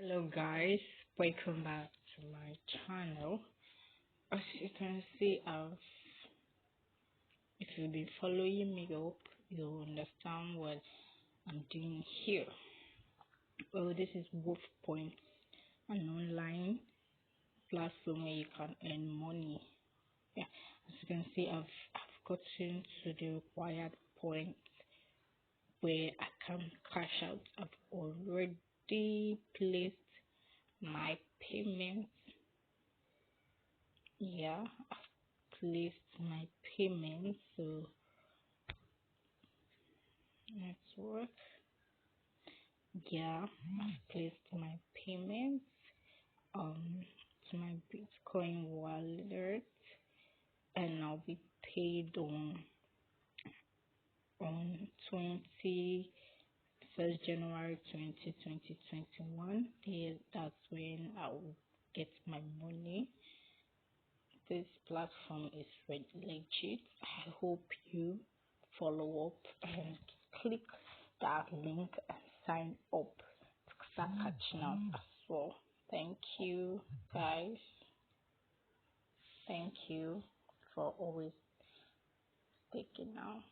Hello guys, welcome back to my channel. As you can see, if you've been following me up, you'll understand what I'm doing here. Well, this is Wolf Point, an online platform where you can earn money. Yeah, as you can see, I've gotten to the required point where I can cash out. I've already placed my payment. Yeah, placed my payment, so let's work. Yeah, I've placed my payment to my Bitcoin wallet, and I'll be paid on 21st January 2021. Yeah, that's when I will get my money. This platform is legit. I hope you follow up and click that link and sign up to start catching up as well. Thank you, guys. Thank you for always taking out.